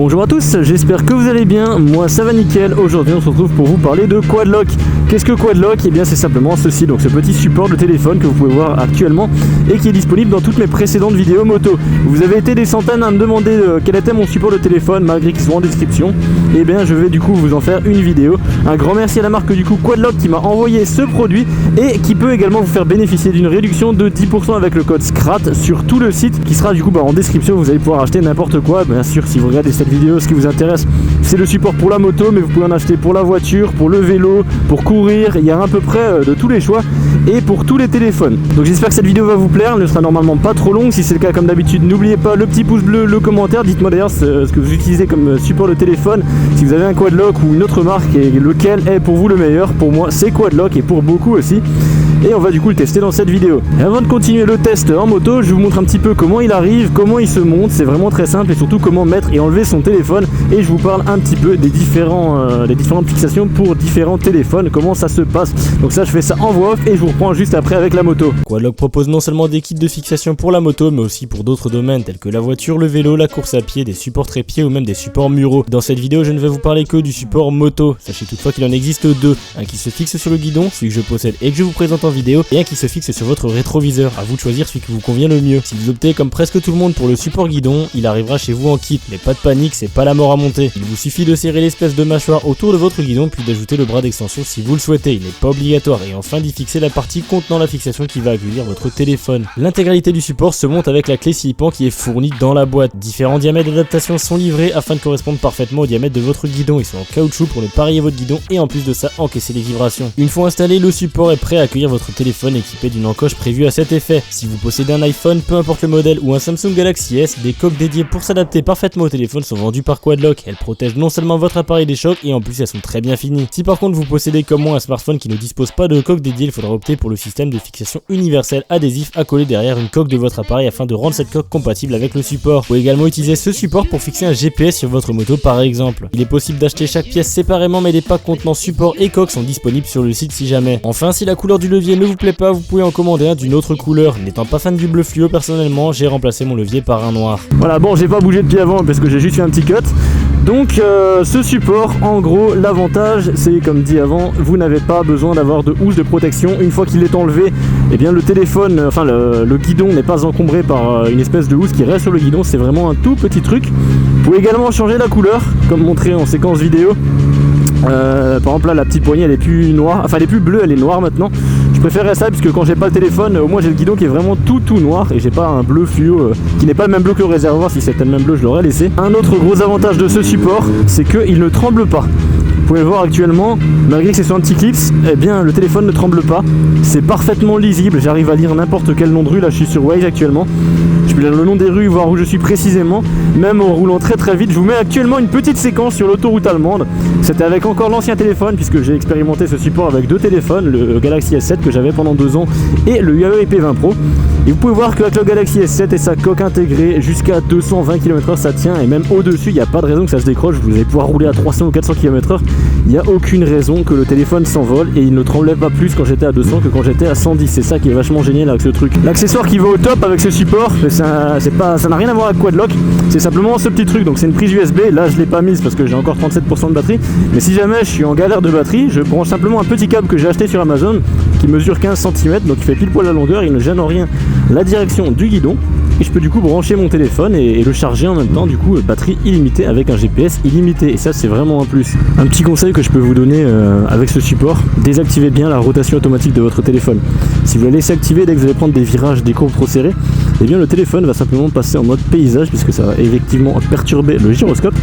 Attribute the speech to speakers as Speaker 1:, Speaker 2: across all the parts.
Speaker 1: Bonjour à tous, j'espère que vous allez bien, moi ça va nickel. Aujourd'hui on se retrouve pour vous parler de Quadlock. Qu'est-ce que Quadlock? Eh bien c'est simplement ceci, donc ce petit support de téléphone que vous pouvez voir actuellement et qui est disponible dans toutes mes précédentes vidéos moto. Vous avez été des centaines à me demander quel était mon support de téléphone malgré qu'ils sont en description. Et bien je vais du coup vous en faire une vidéo. Un grand merci à la marque du coup Quadlock qui m'a envoyé ce produit et qui peut également vous faire bénéficier d'une réduction de 10% avec le code SCRAT sur tout le site qui sera du coup en description. Vous allez pouvoir acheter n'importe quoi. Bien sûr, si vous regardez cette vidéo, ce qui vous intéresse c'est le support pour la moto, mais vous pouvez en acheter pour la voiture, pour le vélo, pour courir. Il y a à peu près de tous les choix et pour tous les téléphones. Donc j'espère que cette vidéo va vous plaire, elle ne sera normalement pas trop longue. Si c'est le cas, comme d'habitude, n'oubliez pas le petit pouce bleu, le commentaire. Dites-moi d'ailleurs ce que vous utilisez comme support de téléphone, si vous avez un Quadlock ou une autre marque et lequel est pour vous le meilleur. Pour moi c'est Quadlock et pour beaucoup aussi. Et on va du coup le tester dans cette vidéo. Et avant de continuer le test en moto, je vous montre un petit peu comment il arrive, comment il se monte. C'est vraiment très simple et surtout comment mettre et enlever son téléphone. Et je vous parle un petit peu des différentes fixations pour différents téléphones, comment ça se passe. Donc ça je fais ça en voix off et je vous reprends juste après avec la moto.
Speaker 2: Quadlock propose non seulement des kits de fixation pour la moto, mais aussi pour d'autres domaines tels que la voiture, le vélo, la course à pied, des supports trépieds ou même des supports muraux. Dans cette vidéo je ne vais vous parler que du support moto. Sachez toutefois qu'il en existe deux, un qui se fixe sur le guidon, celui que je possède et que je vous présente en vidéo, et un qui se fixe sur votre rétroviseur. À vous de choisir celui qui vous convient le mieux. Si vous optez comme presque tout le monde pour le support guidon, il arrivera chez vous en kit, mais pas de panique, c'est pas la mort à monter. Il vous suffit de serrer l'espèce de mâchoire autour de votre guidon puis d'ajouter le bras d'extension si vous le souhaitez, il n'est pas obligatoire, et enfin d'y fixer la partie contenant la fixation qui va accueillir votre téléphone. L'intégralité du support se monte avec la clé Silipan qui est fournie dans la boîte. Différents diamètres d'adaptation sont livrés afin de correspondre parfaitement au diamètre de votre guidon. Ils sont en caoutchouc pour ne pas rayer votre guidon et en plus de ça encaisser les vibrations. Une fois installé, le support est prêt à accueillir votre téléphone équipé d'une encoche prévue à cet effet. Si vous possédez un iPhone, peu importe le modèle, ou un Samsung Galaxy S, des coques dédiées pour s'adapter parfaitement au téléphone sont vendues par Quadlock. Elles protègent non seulement votre appareil des chocs et en plus elles sont très bien finies. Si par contre vous possédez comme moi un smartphone qui ne dispose pas de coque dédiée, il faudra opter pour le système de fixation universel adhésif à coller derrière une coque de votre appareil afin de rendre cette coque compatible avec le support. Vous pouvez également utiliser ce support pour fixer un GPS sur votre moto par exemple. Il est possible d'acheter chaque pièce séparément, mais les packs contenant support et coque sont disponibles sur le site si jamais. Enfin, si la couleur du levier ne vous plaît pas, vous pouvez en commander un d'une autre couleur. N'étant pas fan du bleu fluo personnellement, j'ai remplacé mon levier par un noir.
Speaker 1: Voilà, bon j'ai pas bougé depuis avant parce que j'ai juste fait un petit cut. Donc ce support, en gros, l'avantage c'est comme dit avant, vous n'avez pas besoin d'avoir de housse de protection. Une fois qu'il est enlevé, eh bien le téléphone, enfin le guidon n'est pas encombré par une espèce de housse qui reste sur le guidon. C'est vraiment un tout petit truc. Vous pouvez également changer la couleur, comme montré en séquence vidéo. Par exemple là la petite poignée elle est plus noire, enfin elle est plus bleue, elle est noire maintenant. Je préférerais ça puisque quand j'ai pas le téléphone, au moins j'ai le guidon qui est vraiment tout noir et j'ai pas un bleu fluo qui n'est pas le même bleu que le réservoir. Si c'était le même bleu je l'aurais laissé. Un autre gros avantage de ce support c'est qu'il ne tremble pas. Vous pouvez le voir actuellement, malgré que c'est sur un petit clips, eh bien le téléphone ne tremble pas. C'est parfaitement lisible, j'arrive à lire n'importe quel nom de rue. Là je suis sur Waze actuellement. Je peux lire le nom des rues, voir où je suis précisément, même en roulant très vite. Je vous mets actuellement une petite séquence sur l'autoroute allemande. C'était avec encore l'ancien téléphone puisque j'ai expérimenté ce support avec deux téléphones, le Galaxy S7 que j'avais pendant 2 ans et le Huawei P20 Pro. Et vous pouvez voir qu'avec le Galaxy S7 et sa coque intégrée jusqu'à 220 km/h ça tient, et même au-dessus il n'y a pas de raison que ça se décroche. Vous allez pouvoir rouler à 300 ou 400 km/h. Il n'y a aucune raison que le téléphone s'envole, et il ne tremblait pas plus quand j'étais à 200 que quand j'étais à 110. C'est ça qui est vachement génial avec ce truc. L'accessoire qui va au top avec ce support, ça n'a rien à voir avec Quadlock, c'est simplement ce petit truc. Donc c'est une prise USB, là je l'ai pas mise parce que j'ai encore 37% de batterie, mais si jamais je suis en galère de batterie, je branche simplement un petit câble que j'ai acheté sur Amazon qui mesure 15 cm, donc il fait pile poil la longueur, il ne gêne en rien la direction du guidon. Et je peux du coup brancher mon téléphone et le charger en même temps, du coup batterie illimitée avec un GPS illimité, et ça c'est vraiment un plus. Un petit conseil que je peux vous donner avec ce support, désactivez bien la rotation automatique de votre téléphone. Si vous la laissez activer dès que vous allez prendre des virages, des courbes trop serrées, eh bien le téléphone va simplement passer en mode paysage puisque ça va effectivement perturber le gyroscope,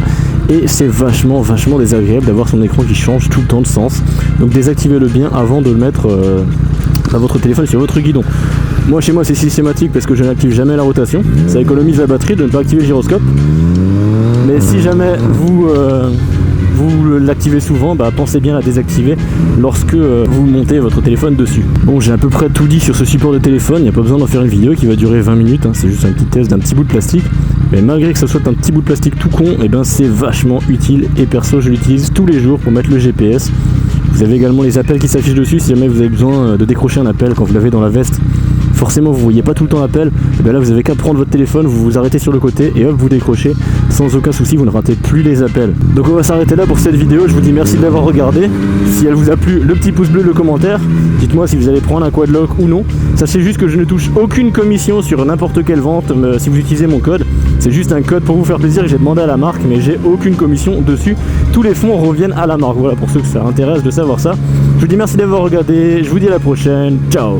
Speaker 1: et c'est vachement désagréable d'avoir son écran qui change tout le temps de sens. Donc désactivez-le bien avant de le mettre votre téléphone sur votre guidon. Moi chez moi c'est systématique parce que je n'active jamais la rotation, ça économise la batterie de ne pas activer le gyroscope. Mais si jamais vous l'activez souvent, pensez bien à la désactiver lorsque vous montez votre téléphone dessus. Bon, j'ai à peu près tout dit sur ce support de téléphone, il n'y a pas besoin d'en faire une vidéo qui va durer 20 minutes, c'est juste un petit test d'un petit bout de plastique. Mais malgré que ce soit un petit bout de plastique tout con, c'est vachement utile, et perso je l'utilise tous les jours pour mettre le GPS. Vous avez également les appels qui s'affichent dessus si jamais vous avez besoin de décrocher un appel quand vous l'avez dans la veste. forcément vous voyez pas tout le temps l'appel, et bien là vous avez qu'à prendre votre téléphone, vous vous arrêtez sur le côté et hop vous décrochez sans aucun souci, vous ne ratez plus les appels. Donc on va s'arrêter là pour cette vidéo, je vous dis merci de l'avoir regardé. Si elle vous a plu, le petit pouce bleu, le commentaire, dites-moi si vous allez prendre un quadlock ou non. Sachez juste que je ne touche aucune commission sur n'importe quelle vente si vous utilisez mon code, c'est juste un code pour vous faire plaisir que j'ai demandé à la marque, mais j'ai aucune commission dessus, tous les fonds reviennent à la marque. Voilà pour ceux que ça intéresse de savoir ça. Je vous dis merci d'avoir regardé, je vous dis à la prochaine, ciao.